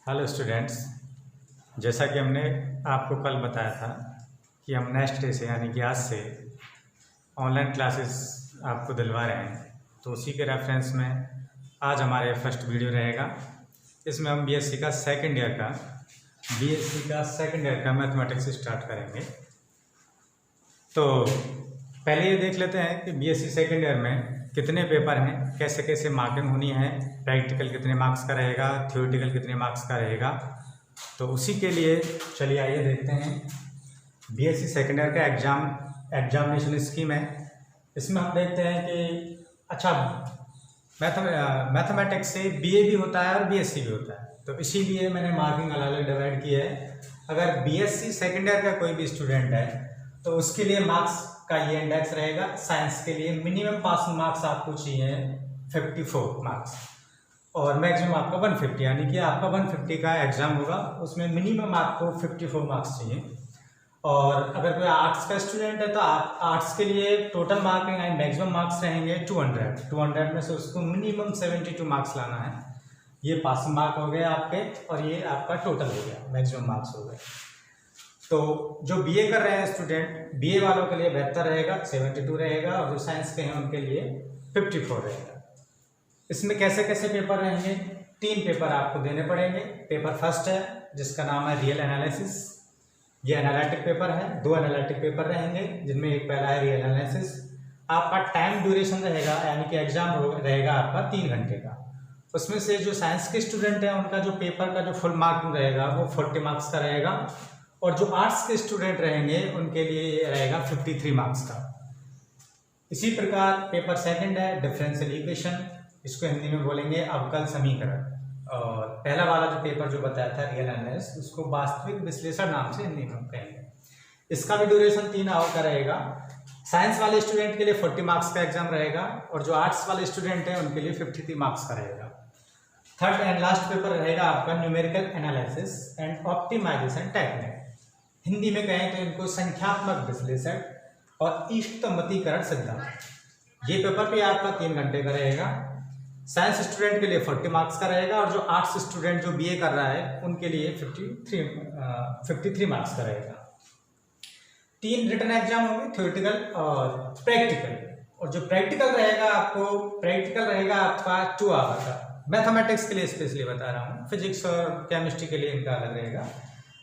Hello students, जैसा कि हमने आपको कल बताया था कि हम नेक्स्ट डे से यानी कि आज से ऑनलाइन क्लासेस आपको दिलवा रहे हैं, तो उसी के रेफरेंस में आज हमारे फर्स्ट वीडियो रहेगा। इसमें हम बीएससी का सेकंड ईयर का मैथमेटिक्स स्टार्ट करेंगे। तो पहले ये देख लेते हैं कि बीएससी सेकंड ईयर में कितने पेपर हैं, कैसे कैसे मार्किंग होनी है, प्रैक्टिकल कितने मार्क्स का रहेगा, थ्योरेटिकल कितने मार्क्स का रहेगा। तो उसी के लिए चलिए आइए देखते हैं बीएससी सेकंड ईयर का एग्जामिनेशन स्कीम है। इसमें हम देखते हैं कि अच्छा मैथमेटिक्स से बीए भी होता है और बीएससी भी होता है, तो इसीलिए मैंने मार्किंग अलग अलग डिवाइड की है। अगर बीएससी सेकंड ईयर का कोई भी स्टूडेंट है तो उसके लिए मार्क्स का ये इंडेक्स रहेगा। साइंस के लिए मिनिमम पासिंग मार्क्स आपको चाहिए 54 मार्क्स और मैक्सिमम आपका 150, यानी कि आपका 150 का एग्जाम होगा, उसमें मिनिमम आपको 54 मार्क्स चाहिए। और अगर कोई आर्ट्स का स्टूडेंट है तो आर्ट्स के लिए total marking and maximum marks रहेंगे 200 में से उसको मिनिमम 72 मार्क्स लाना है। ये पासिंग मार्क हो गए आपके और ये आपका टोटल हो गया, मैक्सिमम मार्क्स हो गए। तो जो बीए कर रहे हैं स्टूडेंट, बीए वालों के लिए बेहतर रहेगा 72 रहेगा, और जो साइंस के हैं उनके लिए 54 रहेगा। इसमें कैसे कैसे पेपर रहेंगे, 3 पेपर आपको देने पड़ेंगे। पेपर फर्स्ट है जिसका नाम है रियल एनालिसिस, ये एनालिटिक पेपर है। 2 एनालिटिक पेपर रहेंगे जिनमें एक पहला है रियल एनालिसिस। आपका टाइम ड्यूरेशन रहेगा, यानी कि एग्जाम रहेगा आपका 3 घंटे का। उसमें से जो साइंस के स्टूडेंट हैं उनका जो पेपर का जो फुल मार्किंग रहेगा वो 40 मार्क्स का रहेगा, और जो आर्ट्स के स्टूडेंट रहेंगे उनके लिए रहेगा 53 मार्क्स का। इसी प्रकार पेपर सेकंड है डिफरेंशियल इक्वेशन, इसको हिंदी में बोलेंगे अवकल समीकरण। और पहला वाला जो पेपर जो बताया था रियल एनालिसिस, उसको वास्तविक विश्लेषण नाम से हिंदी में कहेंगे। इसका भी ड्यूरेशन 3 आवर का रहेगा। साइंस वाले स्टूडेंट के लिए 40 मार्क्स का एग्जाम रहेगा, और जो आर्ट्स वाले स्टूडेंट हैं उनके लिए 53 मार्क्स का रहेगा। थर्ड एंड लास्ट पेपर रहेगा आपका numerical analysis and optimisation technique, Hindi में कहें तो इनको संख्यात्मक विश्लेषण और इष्टतमतीकरण सिद्धांत। ये पेपर भी आपका 3 घंटे का रहेगा। साइंस स्टूडेंट के लिए 40 मार्क्स का रहेगा, और जो आर्ट्स स्टूडेंट जो बीए कर रहा है उनके लिए 53 मार्क्स का रहेगा। 3 रिटन एग्जाम होंगे, थ्योरेटिकल और प्रैक्टिकल। और जो प्रैक्टिकल रहेगा आपका 2 आवर का। मैथमेटिक्स के लिए स्पेशली बता रहा हूँ, फिजिक्स और केमिस्ट्री के लिए इनका अलग रहेगा।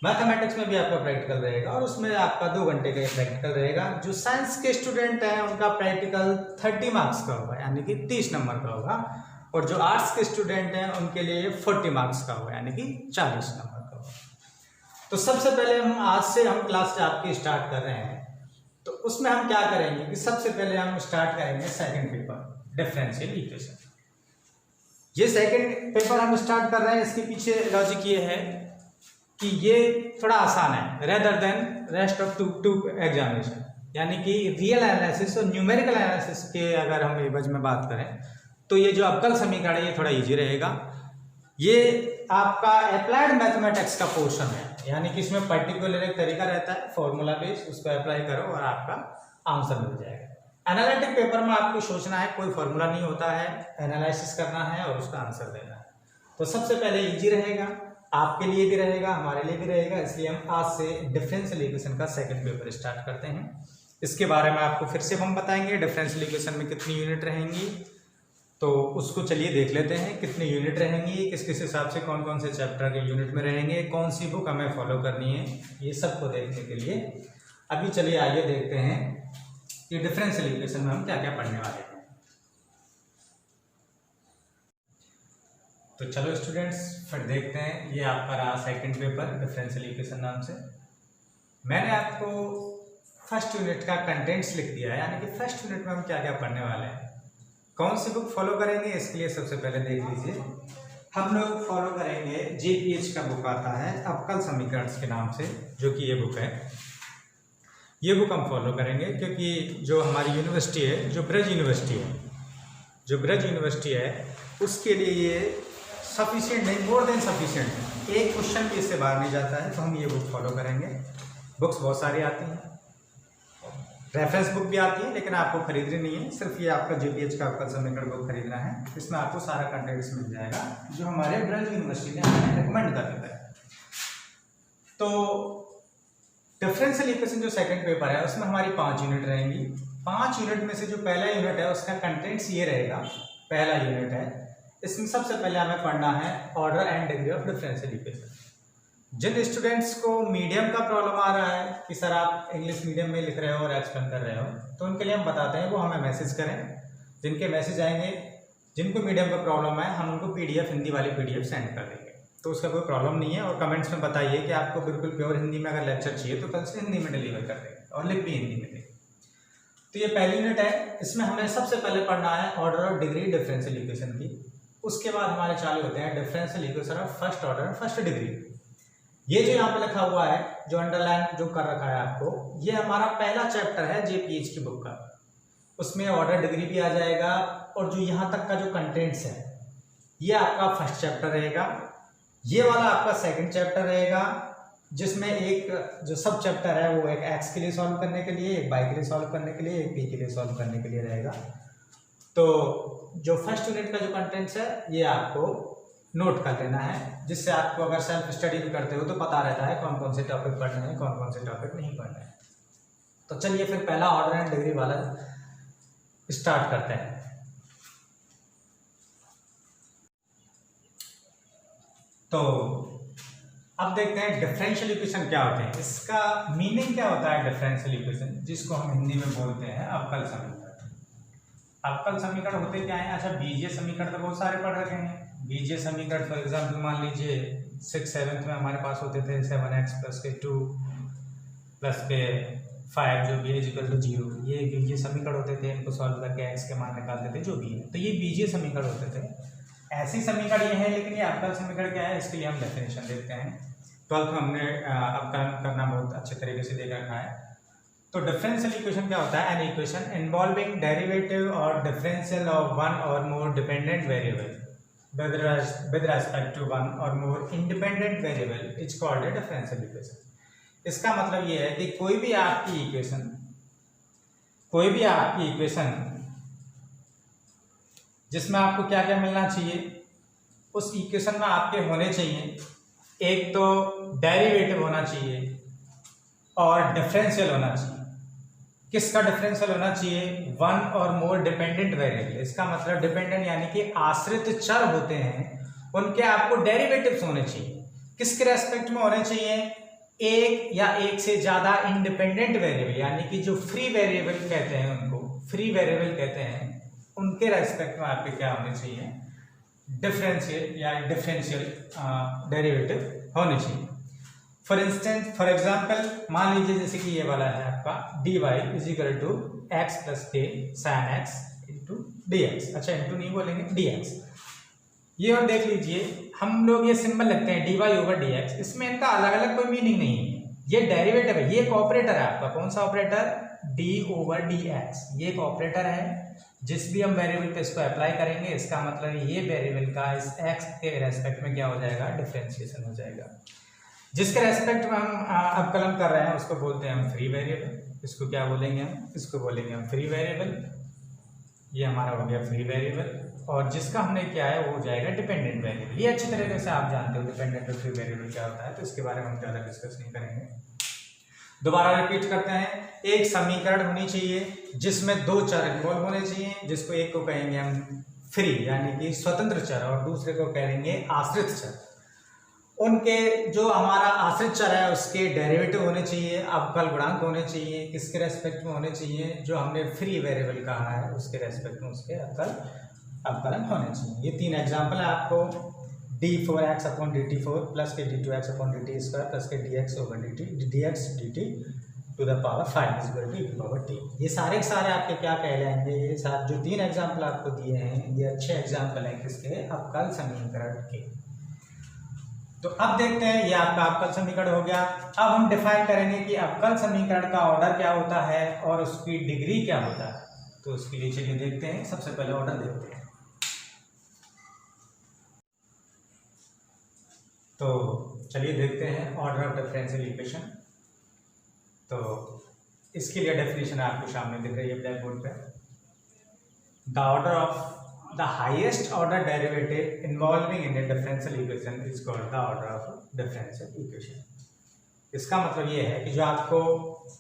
मैथमेटिक्स में भी आपका प्रैक्टिकल रहेगा और उसमें आपका 2 घंटे का प्रैक्टिकल रहेगा। जो साइंस के स्टूडेंट हैं उनका प्रैक्टिकल 30 मार्क्स का होगा, यानी कि 30 नंबर का होगा, और जो आर्ट्स के स्टूडेंट हैं उनके लिए 40 मार्क्स का होगा, यानी कि 40 नंबर का होगा। तो सबसे पहले आज से हम क्लास आपकी स्टार्ट कर रहे हैं, तो उसमें हम क्या करेंगे कि सबसे पहले हम स्टार्ट करेंगे सेकेंड पेपर डिफरेंशियल इक्वेशन। ये सेकेंड पेपर हम स्टार्ट कर रहे हैं, इसके पीछे लॉजिक ये है कि ये थोड़ा आसान है rather than rest of two examination, यानी कि रियल एनालिसिस और न्यूमेरिकल एनालिसिस के अगर हम एवज में बात करें तो ये जो अवकल समीकरण है ये थोड़ा इजी रहेगा। ये आपका अप्लाइड मैथमेटिक्स का पोर्शन है, यानी कि इसमें पर्टिकुलर एक तरीका रहता है फॉर्मूला बेस, उसको अप्लाई करो और आपका आंसर मिल जाएगा। एनालिटिक पेपर में आपको सोचना है, कोई फॉर्मूला नहीं होता है, एनालिसिस करना है और उसका आंसर देना है। तो सबसे पहले इजी रहेगा, आपके लिए भी रहेगा, हमारे लिए भी रहेगा, इसलिए हम आज से डिफरेंशियल इक्वेशन का सेकंड पेपर स्टार्ट करते हैं। इसके बारे में आपको फिर से हम बताएंगे डिफरेंशियल इक्वेशन में कितनी यूनिट रहेंगी, तो उसको चलिए देख लेते हैं कितनी यूनिट रहेंगी, किस किस हिसाब से कौन कौन से चैप्टर के यूनिट में रहेंगे, कौन सी बुक हमें फॉलो करनी है, ये सब को देखने के लिए अभी चलिए आइए देखते हैं कि डिफरेंशियल इक्वेशन में हम क्या क्या पढ़ने वाले हैं। तो चलो स्टूडेंट्स फिर देखते हैं। ये आपका रहा सेकंड पेपर डिफरेंशियल इक्वेशन नाम से। मैंने आपको फर्स्ट यूनिट का कंटेंट्स लिख दिया है, यानी कि फर्स्ट यूनिट में हम क्या क्या पढ़ने वाले हैं, कौन सी बुक फॉलो करेंगे, इसके लिए सबसे पहले देख लीजिए। हम लोग फॉलो करेंगे JPH का बुक आता है अवकल समीकरण के नाम से, जो कि ये बुक है। ये बुक हम फॉलो करेंगे क्योंकि जो हमारी यूनिवर्सिटी है, जो ब्रज यूनिवर्सिटी है, उसके लिए ये सफिशिएंट नहीं, मोर देन सफिशिएंट है। एक क्वेश्चन भी इससे बाहर नहीं जाता है, तो हम ये बुक फॉलो करेंगे। बुक्स बहुत सारी आती हैं, रेफरेंस बुक भी आती है लेकिन आपको खरीदनी नहीं है, सिर्फ ये आपका JPH का अवकल समीकरण बुक खरीदना है। इसमें आपको सारा कंटेंट्स मिल जाएगा जो हमारे ब्रज यूनिवर्सिटी ने हमें रिकमेंड कर देता है। तो डिफरेंशियल इक्वेशन जो सेकंड पेपर है उसमें हमारी 5 यूनिट रहेंगी। 5 यूनिट में से जो पहला यूनिट है उसका कंटेंट्स ये रहेगा, पहला यूनिट है इसमें सबसे पहले हमें पढ़ना है order and degree of differential equation. जिन स्टूडेंट्स को मीडियम का प्रॉब्लम आ रहा है कि सर आप इंग्लिश मीडियम में लिख रहे हो और एक्सप्लेन कर रहे हो, तो उनके लिए हम बताते हैं वो हमें मैसेज करें। जिनके मैसेज आएंगे, जिनको मीडियम का प्रॉब्लम है, हम उनको PDF हिंदी वाली PDF सेंड कर देंगे, तो उसका कोई प्रॉब्लम नहीं है। और कमेंट्स में बताइए कि आपको बिल्कुल प्योर हिंदी में अगर लेक्चर चाहिए तो कल से हिंदी में डिलीवर कर देंगे और लिख भी हिंदी में देंगे। तो ये पहली यूनिट है, इसमें हमें सबसे पहले पढ़ना है order of degree differential equation की। उसके बाद हमारे चालू होते हैं differential equation of first order first degree. ये जो यहाँ पे लिखा हुआ है, जो अंडरलाइन जो कर रखा है आपको, ये हमारा पहला चैप्टर है JPH की बुक का। उसमें ऑर्डर डिग्री भी आ जाएगा और जो यहाँ तक का जो कंटेंट्स है ये आपका फर्स्ट चैप्टर रहेगा। ये वाला आपका सेकंड चैप्टर रहेगा, जिसमें एक जो सब चैप्टर है वो एक x के लिए सॉल्व करने के लिए, एक y के लिए सॉल्व करने के लिए, एक p के लिए सॉल्व करने के लिए रहेगा। तो जो फर्स्ट यूनिट का जो कंटेंट्स है ये आपको नोट कर लेना है, जिससे आपको अगर सेल्फ स्टडी भी करते हो तो पता रहता है कौन कौन से टॉपिक पढ़ने हैं, कौन कौन से टॉपिक नहीं पढ़ने हैं। तो चलिए फिर पहला ऑर्डर एंड डिग्री वाला स्टार्ट करते हैं। तो अब देखते हैं डिफरेंशियल इक्वेशन क्या होते हैं, इसका मीनिंग क्या होता है डिफरेंशियल इक्वेशन, जिसको हम हिंदी में बोलते हैं अवकल समीकरण। अवकल समीकरण होते क्या है? अच्छा, बीजीय समीकरण तो बहुत सारे पढ़ रखे हैं। बीजीय समीकरण फॉर एग्जाम्पल मान लीजिए 6th-7th में हमारे पास होते थे 7x + 2 + 5 जो भी = 0। ये बीजीय समीकरण होते थे, इनको सॉल्व करके x के मान निकालते थे जो भी है, तो ये बीजीय समीकरण होते थे। ऐसे समीकरण ये है, लेकिन ये अवकल समीकरण क्या है इसके लिए हम डेफिनेशन देखते हैं। 12th में हमने अवकलन करना बहुत अच्छे तरीके से देख रखा है। तो डिफरेंशियल इक्वेशन क्या होता है? एन इक्वेशन इन्वॉल्विंग डेरिवेटिव और डिफरेंशियल ऑफ वन और मोर dependent variable with respect to one or more independent variable is called a differential equation। इसका मतलब ये है कि कोई भी आपकी इक्वेशन जिसमें आपको क्या क्या मिलना चाहिए, उस इक्वेशन में आपके होने चाहिए, एक तो डेरिवेटिव होना चाहिए और डिफरेंशियल होना चाहिए। किसका डिफरेंशियल होना चाहिए? वन और मोर डिपेंडेंट वेरिएबल। इसका मतलब डिपेंडेंट यानी कि आश्रित चर होते हैं, उनके आपको डेरिवेटिव्स होने चाहिए। किसके रेस्पेक्ट में होने चाहिए? एक या एक से ज्यादा इंडिपेंडेंट वेरिएबल, यानी कि जो फ्री वेरिएबल कहते हैं, उनको फ्री वेरिएबल कहते हैं, उनके रेस्पेक्ट में आपके क्या होने चाहिए? डिफरेंशियल या डिफरेंशियल डेरिवेटिव होने चाहिए। फॉर एग्जाम्पल मान लीजिए जैसे कि ये वाला है आपका dy = x + k sin x × dx। अच्छा, इंटू नहीं बोलेंगे, dx। ये और देख लीजिए, हम लोग ये सिंबल लिखते हैं dy/dx, इसमें इनका अलग अलग कोई मीनिंग नहीं है। ये डेरिवेटिव है, ये एक ऑपरेटर है आपका। कौन सा ऑपरेटर? d/dx। ये एक ऑपरेटर है, जिस भी हम वेरिएबल पे इसको अप्लाई करेंगे, इसका मतलब ये वेरिएबल का इस x के रेस्पेक्ट में क्या हो जाएगा? डिफरेंशिएशन हो जाएगा। जिसके रेस्पेक्ट में हम अवकलन कर रहे हैं उसको बोलते हैं हम फ्री वेरिएबल। इसको क्या बोलेंगे हम? इसको बोलेंगे हम फ्री वेरिएबल। ये हमारा हो गया फ्री वेरिएबल। और जिसका हमने किया है वो हो जाएगा डिपेंडेंट वेरिएबल। ये अच्छी तरीके से आप जानते हो डिपेंडेंट और फ्री वेरिएबल क्या होता है, तो इसके बारे में हम ज़्यादा डिस्कस नहीं करेंगे। दोबारा रिपीट करते हैं। एक समीकरण होनी चाहिए जिसमें 2 चर इन्वॉल्व होने चाहिए, जिसको एक को कहेंगे हम फ्री यानी कि स्वतंत्र चर और दूसरे को कहेंगे आश्रित चर। उनके जो हमारा आश्रित चर है उसके डेरिवेटिव होने चाहिए, अवकल गुणांक होने चाहिए। किसके रेस्पेक्ट में होने चाहिए? जो हमने फ्री वेरिएबल कहा है उसके रेस्पेक्ट में उसके अवकलन होने चाहिए। ये 3 एग्जांपल है आपको। d4x/dt4 + के d2x/dt² + के dx/dt dt to the power 5 = e⁻t। ये सारे के सारे आपके क्या कहलाएंगे? ये सारे जो 3 एग्जांपल आपको दिए हैं ये अच्छे एग्जांपल हैं किसके? अवकल समीकरण के। तो अब देखते हैं, ये आपका अवकल समीकरण हो गया। अब हम डिफाइन करेंगे कि अवकल समीकरण का ऑर्डर क्या होता है और उसकी डिग्री क्या होता है। तो उसके लिए चलिए देखते हैं। सबसे पहले ऑर्डर देखते हैं। तो चलिए देखते हैं ऑर्डर ऑफ डिफरेंशियल इक्वेशन। तो इसके लिए डेफिनेशन आपको सामने दिख रही है ब्लैक बोर्ड पे। The order of the highest order derivative involving in A differential equation is called the order of differential equation. इसका मतलब ये है कि जो आपको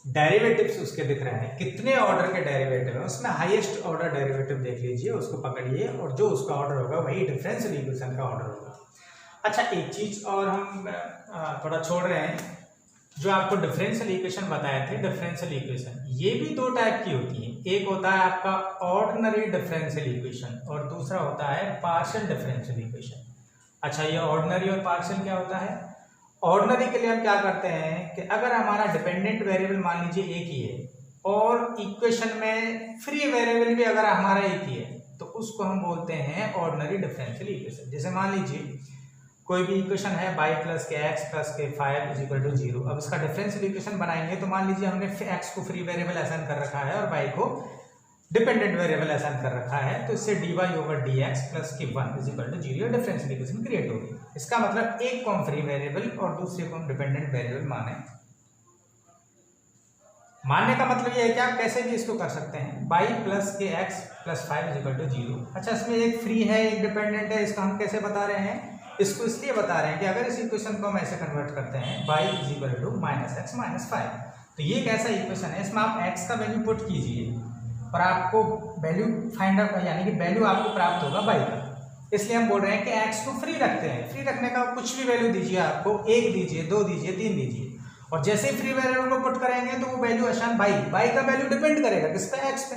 डेरिवेटिव्स उसके दिख रहे हैं, कितने ऑर्डर के डेरिवेटिव है, उसमें हाईएस्ट ऑर्डर डेरिवेटिव देख लीजिए, उसको पकड़िए और जो उसका ऑर्डर होगा वही डिफरेंशियल इक्वेशन का ऑर्डर होगा। अच्छा, एक चीज और हम थोड़ा छोड़ रहे हैं, जो आपको डिफरेंशियल इक्वेशन बताए थे, डिफरेंशियल इक्वेशन ये भी दो टाइप की होती है। एक होता है आपका ऑर्डिनरी डिफरेंशियल इक्वेशन और दूसरा होता है पार्शियल डिफरेंशियल इक्वेशन। अच्छा, ये ऑर्डिनरी और पार्शियल क्या होता है? ऑर्डिनरी के लिए हम क्या करते हैं कि अगर हमारा डिपेंडेंट वेरिएबल मान लीजिए एक ही है और इक्वेशन में फ्री वेरिएबल भी अगर हमारा एक ही है तो उसको हम बोलते हैं ऑर्डिनरी डिफरेंशियल इक्वेशन। जैसे मान लीजिए कोई भी इक्वेशन है y प्लस के x प्लस के 5 इज इक्वल टू 0। अब इसका डिफरेंशियल इक्वेशन बनाएंगे तो मान लीजिए हमने x को फ्री वेरिएबल असाइन कर रखा है और y को डिपेंडेंट वेरिएबल असाइन कर रखा है, तो इससे dy ओवर dx प्लस के 1 is equal to 0 differential equation create होगी। इसका मतलब एक को हम फ्री वेरिएबल और दूसरे को हम डिपेंडेंट वेरिएबल मानने का मतलब ये है कि आप कैसे भी इसको कर सकते हैं, y प्लस के x plus 5 is equal to 0। अच्छा, इसमें एक फ्री है एक डिपेंडेंट है, इसका हम कैसे बता रहे हैं? इसको इसलिए बता रहे हैं कि अगर इस इक्वेशन को हम ऐसे कन्वर्ट करते हैं y is equal to minus x minus 5, तो ये एक ऐसा इक्वेशन है, इसमें आप x का वैल्यू पुट कीजिए और आपको वैल्यू फाइंड आउट यानी कि वैल्यू आपको प्राप्त होगा y का। इसलिए हम बोल रहे हैं कि x को फ्री रखते हैं। फ्री रखने का कुछ भी वैल्यू दीजिए, आपको 1 दीजिए, 2 दीजिए, 3 दीजिए, और जैसे ही फ्री वेरिएबल को पुट करेंगे तो वो वैल्यू आसान y का वैल्यू डिपेंड करेगा किस पे? x पे।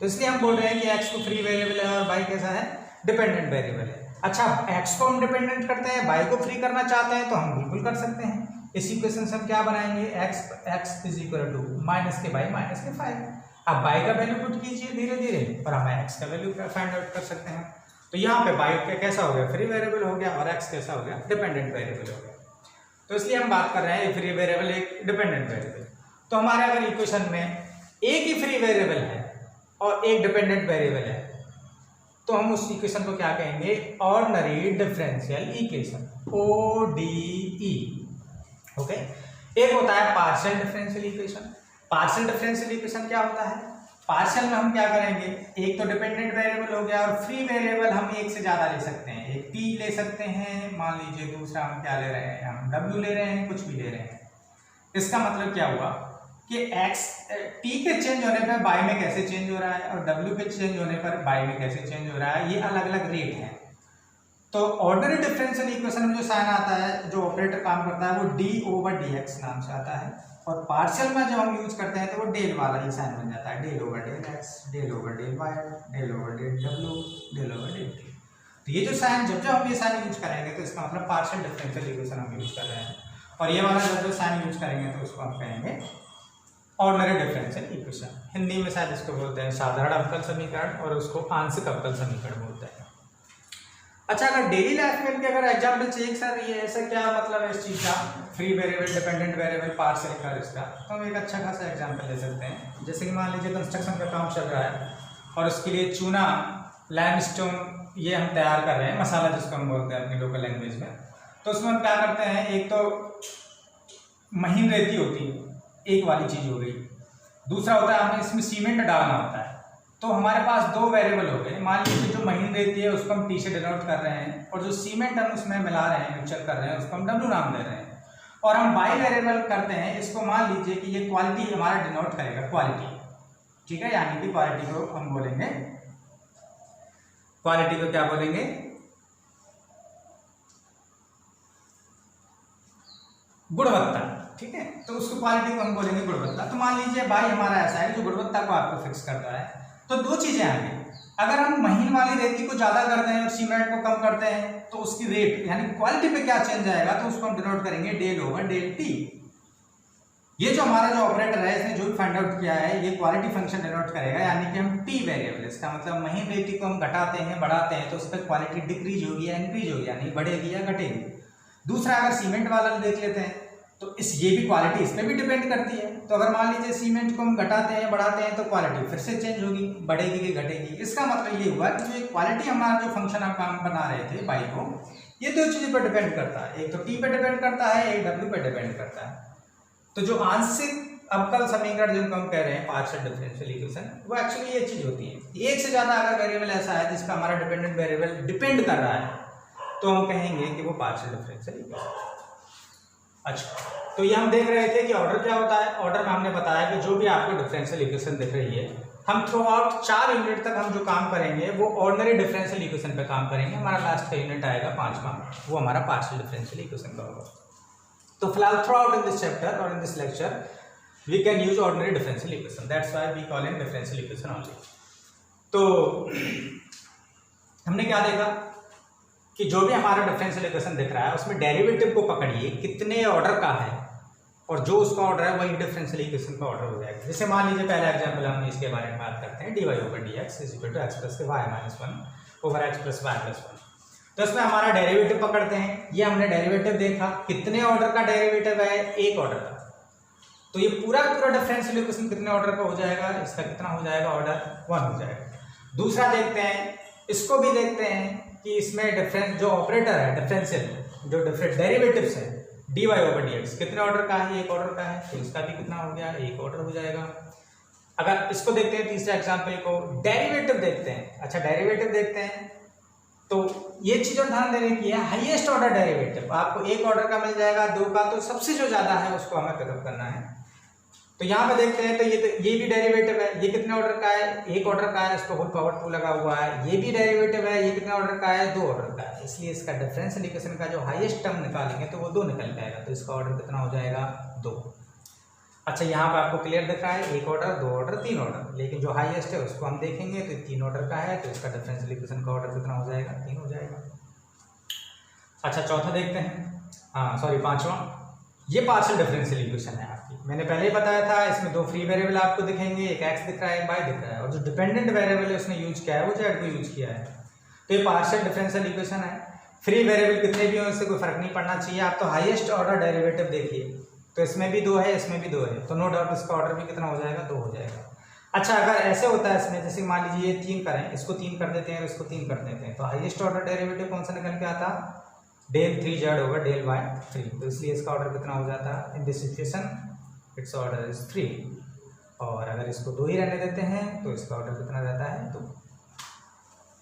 तो इसलिए हम बोल रहे हैं कि x को फ्री वेरिएबल है और y कैसा है? डिपेंडेंट वेरिएबल है। अच्छा, x को हम डिपेंडेंट करते हैं, y को फ्री करना चाहते हैं तो हम बिल्कुल कर सकते हैं। इस इक्वेशन से हम क्या बनाएंगे? x is equal to minus के y माइनस के 5। अब y का वैल्यू पुट कीजिए धीरे धीरे और हम x का वैल्यू फाइंड आउट कर सकते हैं। तो यहाँ पे y का कैसा हो गया? फ्री वेरिएबल हो गया और x कैसा हो गया? डिपेंडेंट वेरिएबल हो गया। तो इसलिए हम बात कर रहे हैं फ्री वेरिएबल एक डिपेंडेंट वेरिएबल। तो हमारे अगर इक्वेशन में एक ही फ्री वेरिएबल है और एक डिपेंडेंट वेरिएबल है तो हम उस इक्वेशन को क्या कहेंगे? Ordinary differential equation, ODE। Okay, एक होता है partial differential equation. Partial differential equation क्या होता है? पार्शियल में हम क्या करेंगे? एक तो डिपेंडेंट वेरिएबल हो गया और फ्री वेरिएबल हम एक से ज्यादा ले सकते हैं, एक p ले सकते हैं मान लीजिए, दूसरा हम क्या ले रहे हैं? हम w ले रहे हैं, कुछ भी ले रहे हैं। इसका मतलब क्या हुआ कि t के चेंज होने पर y में कैसे चेंज हो रहा है और w के चेंज होने पर y में कैसे चेंज हो रहा है, ये अलग अलग रेट है। तो ऑर्डिनरी डिफरेंशियल इक्वेशन में जो साइन आता है, जो ऑपरेटर काम करता है, वो d ओवर dx नाम से आता है, और पार्शियल में जब हम यूज करते हैं तो वो डेल वाला ये साइन बन जाता है, del over del x, del over del y, del over del w, del over del t। तो ये जो साइन जब जब हम ये साइन यूज करेंगे तो इसका मतलब पार्शियल डिफरेंशियल इक्वेशन हम यूज कर रहे हैं, और ये वाला जब जो साइन यूज करेंगे तो उसको हम कहेंगे ऑर्डिनरी डिफरेंशियल इक्वेशन। हिंदी में शायद इसको बोलते हैं साधारण अवकल समीकरण और उसको आंशिक अवकल समीकरण बोलते हैं। अच्छा, अगर डेली लाइफ में भी अगर एग्जाम्पल चाहिए सर ये ऐसा क्या मतलब है इस चीज़ का, free variable, dependent variable, partial का, इसका, तो हम एक अच्छा खासा एग्जाम्पल ले सकते हैं। जैसे कि मान लीजिए कंस्ट्रक्शन का काम चल रहा है और उसके लिए चूना, लाइमस्टोन ये हम तैयार कर रहे हैं, मसाला जिसको हम बोलते हैं अपनी लोकल लैंग्वेज में। तो उसमें हम क्या करते हैं, एक तो महीन रेती होती है, एक वाली चीज हो गई। दूसरा होता है हमें इसमें सीमेंट डालना होता है। तो हमारे पास दो वेरिएबल हो गए। मान लीजिए जो महीन रेती है उसको हम टी से डिनोट कर रहे हैं और जो सीमेंट हम उसमें मिला रहे हैं, मिक्सचर कर रहे हैं, उसको हम डब्ल्यू नाम दे रहे हैं। और हम बाई वेरिएबल करते हैं, इसको मान लीजिए कि ये क्वालिटी हमारा डिनोट करेगा, क्वालिटी, ठीक है, यानी कि क्वालिटी को हम बोलेंगे, क्वालिटी को क्या बोलेंगे, गुणवत्ता, ठीक है। तो उसको क्वालिटी को हम बोलेंगे गुणवत्ता। तो मान लीजिए बाई हमारा ऐसा है जो गुणवत्ता को आपको फिक्स करता है। तो दो चीजें आ गई, अगर हम महीन वाली रेती को ज्यादा करते हैं और सीमेंट को कम करते हैं तो उसकी रेट यानी क्वालिटी पे क्या चेंज आएगा, तो उसको हम डिनोट करेंगे डेल ओवर डेल टी। ये जो हमारा जो ऑपरेटर है इसने जो भी फाइंड आउट किया है ये क्वालिटी फंक्शन डिनोट करेगा, यानी कि हम टी वेरिएबल, इसका मतलब महीन रेती को हम घटाते हैं बढ़ाते हैं तो उस पर क्वालिटी डिक्रीज होगी या इंक्रीज होगी, यानी बढ़ेगी या घटेगी। दूसरा अगर सीमेंट वाला देख लेते हैं तो ये भी क्वालिटी इस पर भी डिपेंड करती है। तो अगर मान लीजिए सीमेंट को हम घटाते हैं बढ़ाते हैं तो क्वालिटी फिर से चेंज होगी, बढ़ेगी कि घटेगी। इसका मतलब ये हुआ कि जो क्वालिटी हमारा जो फंक्शन हम काम बना रहे थे बाई को, ये दो चीज़ों पर डिपेंड करता है, एक तो टी पे डिपेंड करता है, एक डब्ल्यू पे डिपेंड करता है। तो जो आंशिक अब कल समीकरण जिनको हम कह रहे हैं पार्शियल डिफरेंशियल इक्वेशन, वो एक्चुअली ये चीज होती है, एक से ज्यादा अगर वेरिएबल ऐसा है जिसका हमारा डिपेंडेंट वेरिएबल डिपेंड कर रहा है तो हम कहेंगे कि वो पार्शियल डिफरेंशियल इक्वेशन। अच्छा, तो ये हम देख रहे थे कि ऑर्डर क्या होता है। ऑर्डर में हमने बताया कि जो भी आपको डिफरेंशियल इक्वेशन दिख रही है, हम थ्रू आउट 4 यूनिट तक हम जो काम करेंगे वो ऑर्डिनरी डिफरेंशियल इक्वेशन पे काम करेंगे। हमारा लास्ट का यूनिट आएगा 5वां, वो हमारा पार्शियल डिफरेंशियल इक्वेशन का होगा। तो फिलहाल throughout in this chapter और in this lecture we can use ordinary differential equation, that's why we call it differential equation only। तो हमने क्या देखा कि जो भी हमारा डिफरेंशियल इक्वेशन दिख रहा है उसमें डेरिवेटिव को पकड़िए कितने ऑर्डर का है, और जो उसका ऑर्डर है वही डिफरेंशियल इक्वेशन का ऑर्डर हो जाएगा। जैसे मान लीजिए पहला एग्जांपल हम इसके बारे में बात करते हैं, dy over dx is equal to x plus y minus 1 over x plus y plus 1। तो इसमें हमारा डेरिवेटिव पकड़ते हैं। ये हमने डेरिवेटिव देखा, कितने ऑर्डर का डेरिवेटिव है, एक ऑर्डर का। तो ये पूरा डिफरेंशियल इक्वेशन कितने ऑर्डर का हो जाएगा, इसका कितना हो जाएगा, ऑर्डर 1 हो जाएगा। दूसरा देखते हैं, इसको भी देखते हैं कि इसमें डिफरेंस जो ऑपरेटर है डिफरेंशियल जो डेरिवेटिव्स है dy over dx कितने ऑर्डर का है, एक ऑर्डर का है, तो इसका भी कितना हो गया, एक ऑर्डर हो जाएगा। अगर इसको देखते हैं तीसरा एग्जांपल को, डेरिवेटिव देखते हैं। अच्छा, डेरिवेटिव देखते हैं तो ये चीज और ध्यान देने की है, हाईएस्ट ऑर्डर डेरिवेटिव आपको एक ऑर्डर का मिल जाएगा, 2 का, तो सबसे जो ज्यादा है उसको हमें पिकअप करना है। तो यहाँ पे देखते हैं तो ये भी डेरिवेटिव है, ये कितने ऑर्डर का है, एक ऑर्डर का है, इसको होल पावर 2 लगा हुआ है। ये भी डेरिवेटिव है, ये कितने ऑर्डर का है, 2 ऑर्डर का है। इसलिए इसका डिफरेंशियल इक्वेशन का जो हाईएस्ट टर्म निकालेंगे तो वो 2 निकल जाएगा, तो इसका ऑर्डर कितना हो जाएगा, 2। अच्छा, यहाँ पे आपको क्लियर दिख रहा है, एक ऑर्डर, 2 ऑर्डर, 3 ऑर्डर, लेकिन जो हाईएस्ट है उसको हम देखेंगे तो 3 ऑर्डर का है, तो इसका डिफरेंशियल इक्वेशन का ऑर्डर कितना हो जाएगा, 3 हो जाएगा। अच्छा, चौथा देखते हैं, पांचवा, ये पार्शियल डिफरेंशियल इक्वेशन है आपकी। मैंने पहले ही बताया था, इसमें 2 फ्री वेरिएबल आपको दिखेंगे, एक x दिख रहा है, एक y दिख रहा है, और जो डिपेंडेंट वेरिएबल है उसने यूज किया है वो z को यूज किया है। तो ये पार्शियल डिफरेंशियल इक्वेशन है। फ्री वेरिएबल कितने भी हो इससे कोई फर्क नहीं पड़ना चाहिए। आप तो हाईएस्ट ऑर्डर डेरिवेटिव देखिए, तो इसमें भी 2 है, इसमें भी 2 है, तो नो डाउट इसका ऑर्डर भी कितना हो जाएगा, 2 हो जाएगा। अच्छा, अगर ऐसे होता है इसमें, जैसे मान लीजिए ये 3 करें, इसको 3 कर देते हैं, इसको 3 कर देते हैं, तो हाईएस्ट ऑर्डर डेरिवेटिव कौन सा निकल के आता, del 3z over del y 3। तो इसलिए इसका ऑर्डर कितना हो जाता है, in this situation it's order is 3। और अगर इसको 2 ही रहने देते हैं तो इसका ऑर्डर कितना रहता है, 2।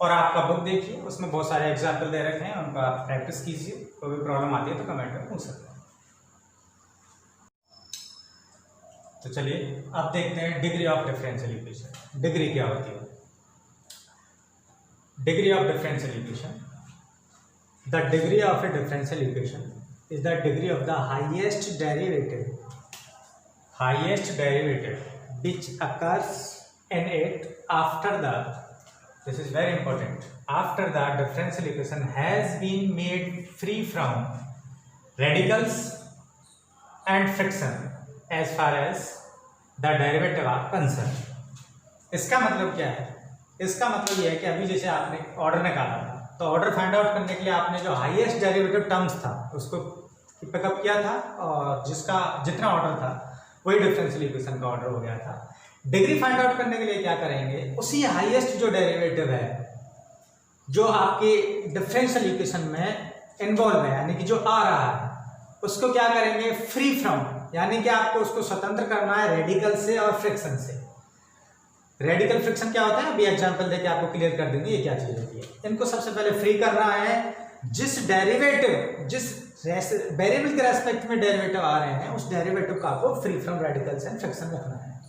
और आपका बुक देखिए, उसमें बहुत सारे एग्जाम्पल दे रखे हैं, उनका आप प्रैक्टिस कीजिए। कोई भी प्रॉब्लम आती है तो कमेंट में पूछ सकते हैं। तो चलिए अब देखते हैं degree of differential equation. Degree क्या होती है, degree of differential equation, the degree of a differential equation is the degree of the highest derivative which occurs in it after the, this is very important, after the differential equation has been made free from radicals and friction as far as the derivative are concerned। इसका मतलब क्या है, इसका मतलब यह है कि अभी जैसे आपने ऑर्डर निकाला था, तो ऑर्डर फाइंड आउट करने के लिए आपने जो हाईएस्ट डेरिवेटिव टर्म्स था उसको पिकअप किया था, और जिसका जितना ऑर्डर था वही डिफरेंशियल इक्वेशन का ऑर्डर हो गया था। डिग्री फाइंड आउट करने के लिए क्या करेंगे, उसी हाईएस्ट जो डेरिवेटिव है जो आपके डिफरेंशियल इक्वेशन में इन्वॉल्व है, यानी कि जो आ रहा है, उसको क्या करेंगे, फ्री फ्रॉम, यानी कि आपको उसको स्वतंत्र करना है रेडिकल से और फ्रिक्शन से। रेडिकल फ्रिक्शन क्या होता है, अभी एग्जांपल देके आपको क्लियर कर देंगे ये क्या चीज होती है। इनको सबसे पहले फ्री करना है, जिस डेरिवेटिव, जिस वेरिएबल के रेस्पेक्ट में डेरिवेटिव आ रहे हैं उस डेरिवेटिव का आपको free from radicals and friction रखना है।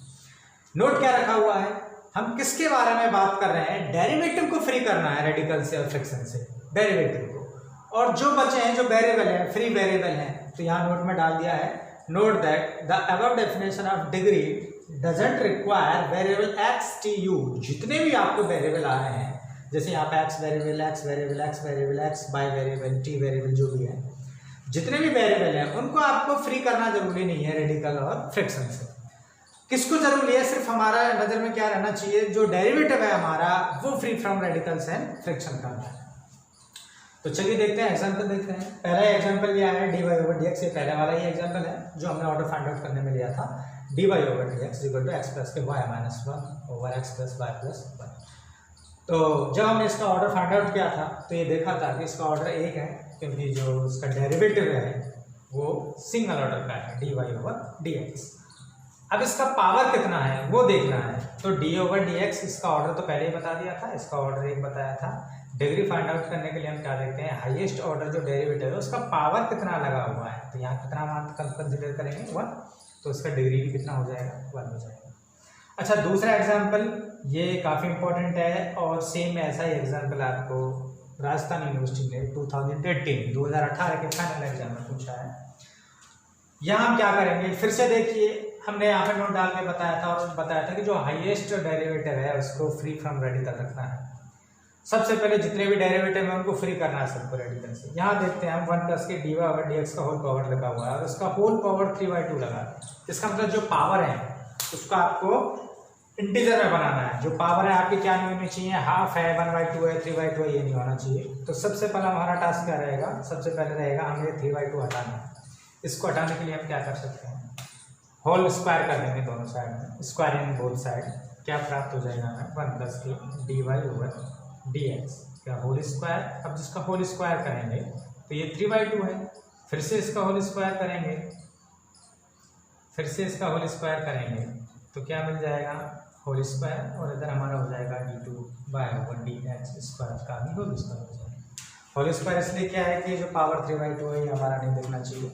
नोट क्या रखा हुआ है, हम किसके बारे में बात कर रहे हैं, डेरिवेटिव को फ्री करना है रेडिकल से और फ्रिक्शन से, डेरिवेटिव को। और जो बचे हैं, जो वेरिएबल है, फ्री वेरिएबल हैं, तो यहाँ नोट में डाल दिया है, note that the above definition of degree doesn't require variable x T U. जितने भी आपको वेरिएबल आ रहे हैं, जैसे यहाँ पे x variable, x variable, x variable, x by variable, T variable, जो भी है, जितने भी वेरिएबल हैं उनको आपको फ्री करना जरूरी नहीं है रेडिकल और फ्रिक्शन से। किसको जरूरी है, सिर्फ हमारा नजर में क्या रहना चाहिए, जो डेरिवेटिव है हमारा वो free from radicals and friction करना है। तो चलिए देखते हैं, एग्जांपल देखते हैं। पहला एग्जांपल लिया है dy over dx, ये पहले वाला ही एग्जांपल है जो हमने ऑर्डर फाइंड आउट करने में लिया था। dy over dx equal to x plus के y minus 1 over x plus y plus 1। तो जब हमने इसका ऑर्डर फाइंड आउट किया था तो ये देखा था कि इसका ऑर्डर 1 है, क्योंकि जो इसका डेरिवेटिव है वो सिंगल ऑर्डर का है, dy over dx। अब इसका पावर कितना है वो देखना है। तो d/dx इसका ऑर्डर तो पहले ही बता दिया था, इसका ऑर्डर एक बताया था। डिग्री फाइंड आउट करने के लिए हम क्या देखते हैं, हाईएस्ट ऑर्डर जो डेरिवेटिव है उसका पावर कितना लगा हुआ है। तो यहाँ कितना मान कंसिडर करेंगे 1, तो इसका डिग्री भी कितना हो जाएगा 1 हो जाएगा। अच्छा दूसरा एग्जाम्पल, ये काफ़ी इंपॉर्टेंट है और सेम ऐसा ही एग्जाम्पल आपको राजस्थान यूनिवर्सिटी ने 2018 के फाइनल एग्जाम में पूछा है। यहाँ हम क्या करेंगे, फिर से देखिए हमने यहाँ पे नोट डाल के बताया था और बताया था कि जो हाईएस्ट डेरिवेटिव है उसको फ्री फ्रॉम रेडिकल रखना है। सबसे पहले जितने भी डेरिवेटिव है उनको फ्री करना है सबको रेडिकल से। यहाँ देखते हैं हम 1 प्लस के dy/dx का होल पावर लगा हुआ है और उसका होल पावर 3/2 लगा है। इसका मतलब जो पावर है उसको आपको इंटीजर में बनाना है। जो पावर है आपकी क्या नहीं होनी चाहिए, हाफ है, 1/2 है, 3/2 है, ये नहीं होना चाहिए। तो सबसे पहला हमारा टास्क क्या रहेगा, सबसे पहले रहेगा हमें 3/2 हटाना है। इसको हटाने के लिए हम क्या कर सकते हैं, होल स्क्वायर कर देंगे दोनों साइड में, स्क्वायर इन बोथ साइड। क्या प्राप्त हो जाएगा हमें 1 प्लस के dy/dx क्या होल स्क्वायर। अब जिसका होल स्क्वायर करेंगे तो ये 3/2 है, फिर से इसका होल स्क्वायर करेंगे, फिर से इसका होल स्क्वायर करेंगे तो क्या मिल जाएगा होल स्क्वायर, और इधर हमारा हो जाएगा d2/dx स्क्वायर का भी होल स्क्वायर हो जाएगा। होल स्क्वायर इसलिए क्या है कि जो पावर 3/2 है ये हमारा नहीं देखना चाहिए,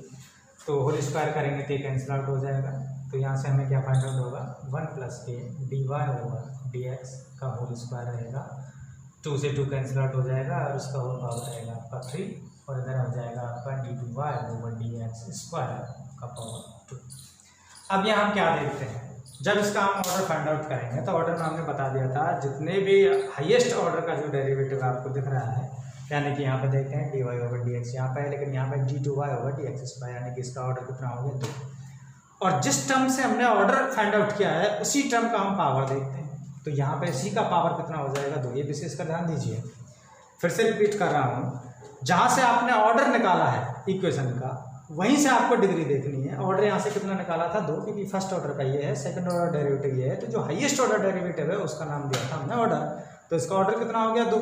तो होल स्क्वायर करेंगे तो ये कैंसिल आउट हो जाएगा। तो यहाँ से हमें क्या फाइंड आउट होगा 1 प्लस के dy/dx का होल स्क्वायर रहेगा। 2 से 2 कैंसिल आउट हो जाएगा और उसका होल पावर रहेगा आपका 3, और इधर हो जाएगा आपका d2/dx स्क्वायर का पावर 2। अब यहाँ हम क्या देखते हैं, जब इसका हम ऑर्डर फाइंड आउट करेंगे तो ऑर्डर में हमने बता दिया था जितने भी हाईएस्ट ऑर्डर का जो डेरिवेटिव आपको दिख रहा है, यानी कि यहाँ पे देखते हैं dy/dx यहाँ पे है, लेकिन यहाँ पे d2y/dx स्क्वायर, यानी कि इसका ऑर्डर कितना हो गया 2। और जिस टर्म से हमने ऑर्डर फाइंड आउट किया है उसी टर्म का हम पावर देखते हैं। तो यहाँ पे इसी का पावर कितना हो जाएगा 2। ये विशेष का ध्यान दीजिए, फिर से रिपीट कर रहा हूँ, जहाँ से आपने ऑर्डर निकाला है इक्वेशन का वहीं से आपको डिग्री देखनी है। ऑर्डर यहाँ से कितना निकाला था 2, क्योंकि फर्स्ट ऑर्डर का ये है, सेकंड ऑर्डर डेरिवेटिव ये है, तो जो हाईएस्ट ऑर्डर डेरिवेटिव है उसका नाम दिया था हमने ऑर्डर। तो इसका ऑर्डर कितना हो गया 2,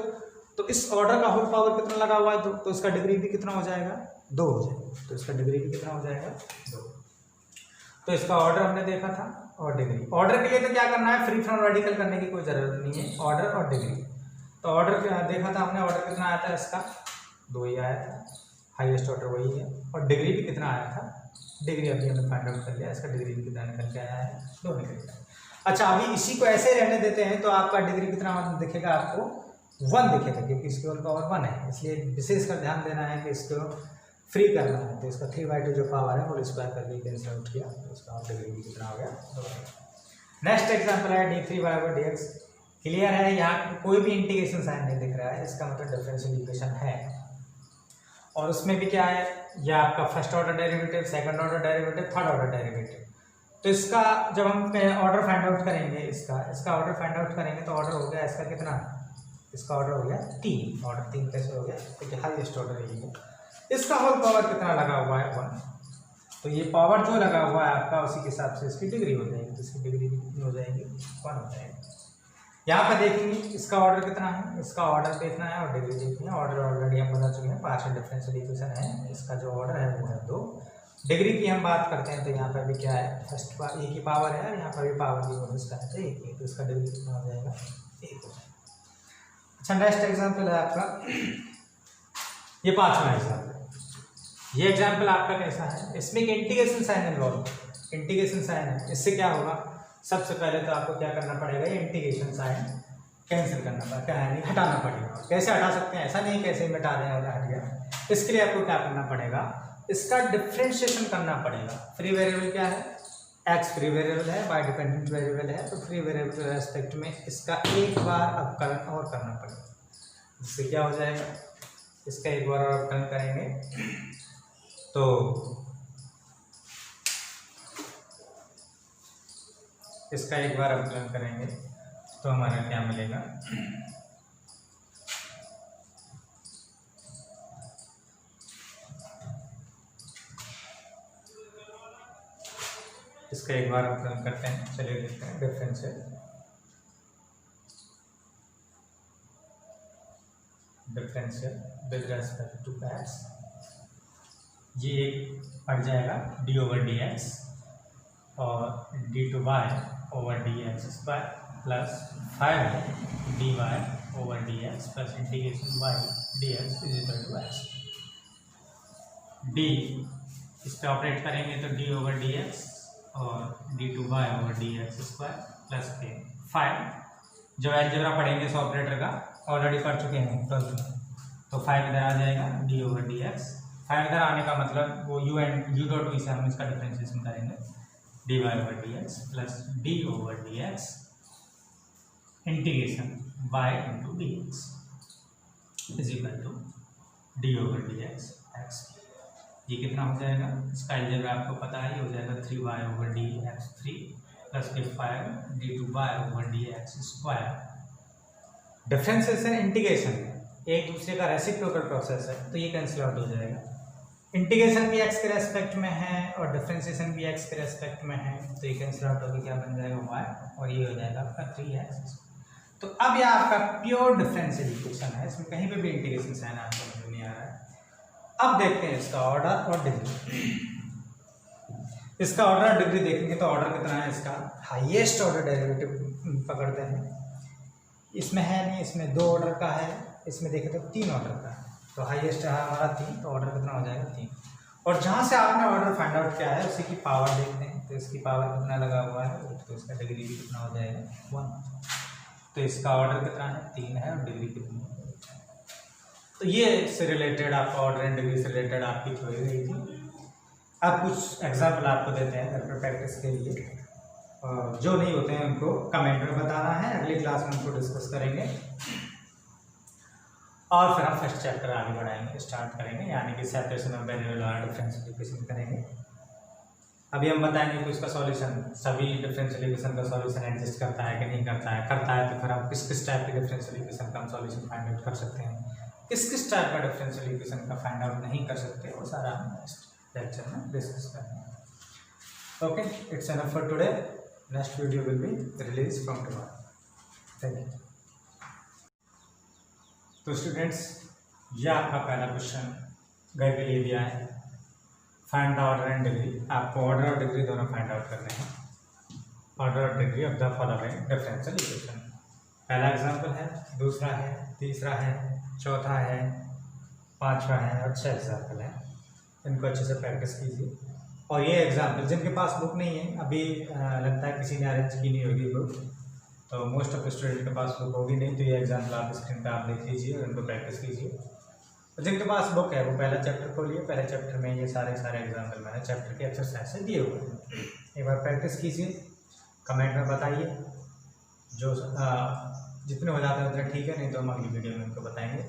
तो इस ऑर्डर का होल पावर कितना लगा हुआ है 2, तो इसका डिग्री भी कितना हो जाएगा 2 हो जाएगा। तो इसका डिग्री भी कितना हो जाएगा 2। तो इसका ऑर्डर हमने देखा था और डिग्री। ऑर्डर के लिए तो क्या करना है, फ्री फ्रॉम रेडिकल करने की कोई ज़रूरत नहीं है, ऑर्डर और डिग्री। तो ऑर्डर देखा था हमने, ऑर्डर कितना आया था इसका 2 ही आया था, हाईएस्ट ऑर्डर वही है। और डिग्री भी कितना आया था, डिग्री अभी हमने फाइंड आउट कर लिया, इसका डिग्री भी कितना निकल के आया है 2 निकल गया। अच्छा अभी इसी को ऐसे रहने देते हैं तो आपका डिग्री कितना दिखेगा, आपको 1 दिखेगा, क्योंकि इसकी होल पावर 1 है। इसलिए विशेष कर ध्यान देना है कि इसको फ्री करना है। तो इसका 3/2 जो पावर है होल स्क्वायर करके कैंसिल आउट किया, तो इसका डिग्री भी कितना हो गया 2। नेक्स्ट एग्जाम्पल है d3/dx। क्लियर है, यहाँ कोई भी इंटीग्रेशन साइन नहीं दिख रहा है, इसका मतलब डिफरेंशियल इक्वेशन है। और उसमें भी क्या है, यह आपका first order derivative, second order derivative, third order derivative. तो इसका जब हम ऑर्डर फाइंड आउट करेंगे, इसका ऑर्डर फाइंड आउट करेंगे तो ऑर्डर हो गया इसका कितना, इसका ऑर्डर हो गया 3। ऑर्डर 3 कैसे हो गया, क्योंकि हाईएस्ट ऑर्डर यही है। इसका होल पावर कितना लगा हुआ है 1, तो ये पावर जो लगा हुआ है आपका उसी के हिसाब से इसकी डिग्री हो जाएगी। तो इसकी डिग्री कितनी हो जाएगी 1 हो जाएगी। यहाँ पर देखेंगे इसका ऑर्डर कितना है, इसका ऑर्डर देखना है और डिग्री देखनी है। ऑर्डर ऑलरेडी हम बता चुके हैं, पार्शियल डिफरेंशियल इक्वेशन है, इसका जो ऑर्डर है वो है 2। डिग्री की हम बात करते हैं तो यहाँ पर भी क्या है, फर्स्ट एक ही पावर है, यहाँ पर भी पावर भी होगी इसका है एक ही, तो इसका डिग्री कितना हो जाएगा 1 हो जाएगा। अच्छा नेक्स्ट एग्जाम्पल है आपका, ये 5वां एग्जाम्पल। ये एग्जाम्पल आपका कैसा है, इसमें एक integration sign involve, integration sign है। इससे क्या होगा, सबसे पहले तो आपको क्या करना पड़ेगा, ये इंटीग्रेशन साइन कैंसिल करना पड़ेगा, क्या है हटाना पड़ेगा। कैसे हटा सकते हैं, ऐसा नहीं कैसे मिटा दें और हट गया। इसके लिए आपको क्या करना पड़ेगा, इसका डिफ्रेंशिएशन करना पड़ेगा। फ्री वेरिएबल क्या है, एक्स फ्री वेरिएबल है, वाई डिपेंडेंट वेरिएबल है, तो फ्री वेरिएबल के रेस्पेक्ट में इसका एक बार अवकलन और करना पड़ेगा। जिससे क्या हो जाएगा, इसका एक बार और अवकलन करेंगे तो इसका एक बार अवकलन करेंगे तो हमारा क्या मिलेगा, इसका एक बार अवकलन करते हैं। चलिए देखते हैं differential with respect to x, ये एक पड़ जाएगा d/dx और d/(y/dx² plus 5(dy/dx) plus integration y/dx is equal to x। d इस पर ऑपरेट करेंगे तो d/dx और d/(y/dx² प्लस के 5 जो अलजेब्रा पढ़ेंगे इस ऑपरेटर का ऑलरेडी पढ़ चुके हैं 12th में, तो 5 इधर आ जाएगा d/dx। 5 इधर आने का मतलब वो u.v से हम इसका डिफरेंशिएशन करेंगे dy/dx plus d/dx integration y/dx is equal to d/dx x। ये कितना हो जाएगा, इसका अलजेब्रा आपको पता है, हो जाएगा 3y/dx3 प्लस के 5 d/dx²। डिफरेंशिएशन इंटीग्रेशन एक दूसरे का रेसिप्रोकल प्रोसेस है, तो ये कैंसिल आउट हो जाएगा। इंटीग्रेशन भी x के रेस्पेक्ट में है और डिफरेंशिएशन भी x के रेस्पेक्ट में है, तो ये कैंसिल आउट होकर क्या बन जाएगा y, और ये हो जाएगा आपका 3x। तो अब यह आपका प्योर डिफरेंशियल इक्वेशन है, इसमें कहीं पे भी इंटीग्रेशन साइन आपको नजर नहीं आ रहा है। अब देखते हैं इसका ऑर्डर और डिग्री। इसका ऑर्डर और डिग्री देखेंगे तो ऑर्डर कितना है, इसका हाईएस्ट ऑर्डर डेरिवेटिव पकड़ते हैं। इसमें है नहीं, इसमें 2 ऑर्डर का है, इसमें देखें तो 3 ऑर्डर का है, तो हाईएस्ट है हमारा 3, तो ऑर्डर कितना हो जाएगा 3। और जहाँ से आपने ऑर्डर फाइंड आउट किया है उसी की पावर देखते हैं, तो इसकी पावर कितना लगा हुआ है, तो इसका डिग्री भी कितना हो जाएगा 1। तो इसका ऑर्डर कितना है 3 है और डिग्री कितनी है। तो ये से रिलेटेड आपका ऑर्डर एंड डिग्री से रिलेटेड आपकी थ्योरी रही थी। अब कुछ एग्जाम्पल आपको देते हैं घर पर प्रैक्टिस के लिए, और जो नहीं होते हैं उनको कमेंट में बताना है, अगली क्लास में उनको डिस्कस करेंगे और फिर हम फर्स्ट चैप्टर आगे बढ़ाएंगे, स्टार्ट करेंगे, यानी कि सेपरेशन ऑफ वेरिएबल और डिफरेंशियल इक्वेशन करेंगे। अभी हम बताएंगे कि उसका सॉल्यूशन, सभी डिफरेंशियल इक्वेशन का सॉल्यूशन एग्जिस्ट करता है कि नहीं करता है, तो फिर हम किस किस टाइप के डिफरेंशियल इक्वेशन का हम सॉल्यूशन फाइंड आउट कर सकते हैं, किस किस टाइप का डिफरेंशियल इक्वेशन का फाइंड आउट नहीं कर सकते, वो सारा हम नेक्स्ट लेक्चर में डिस्कस करेंगे। Okay, it's enough for today. Next video will be release from tomorrow. Thank you. तो स्टूडेंट्स, ये आपका पहला क्वेश्चन गए के लिए दिया है, find the order and degree. आपको ऑर्डर और डिग्री दोनों फाइंड आउट करने हैं, ऑर्डर और degree of the following differential equation. पहला एग्जांपल है, दूसरा है, तीसरा है, चौथा है, पांचवा है और 6 एग्जाम्पल है। इनको अच्छे से प्रैक्टिस कीजिए। और ये एग्जाम्पल जिनके पास बुक नहीं है, अभी लगता है किसी ने अरेंज की नहीं होगी बुक, तो मोस्ट ऑफ स्टूडेंट के पास बुक होगी नहीं, तो ये एग्जाम्पल आप स्क्रीन पे आप देख लीजिए और इनको प्रैक्टिस कीजिए। और जिनके पास बुक है वो पहला चैप्टर खोलिए, पहले चैप्टर में ये सारे एग्जाम्पल मैंने चैप्टर के एक्सरसाइज से दिए हुए हैं। एक बार प्रैक्टिस कीजिए, कमेंट में बताइए, जो जितने हो जाते हैं उतने ठीक है, नहीं तो हम अगली वीडियो में उनको बताएंगे।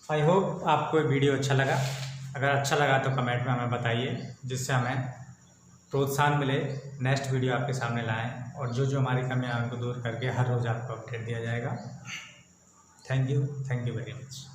आई होप आपको वीडियो अच्छा लगा। अगर अच्छा लगा तो कमेंट में हमें बताइए, जिससे हमें प्रोत्साहन मिले, नेक्स्ट वीडियो आपके सामने लाएं, और जो जो हमारी कमियां उनको दूर करके हर रोज़ आपको अपडेट दिया जाएगा। Thank you very much.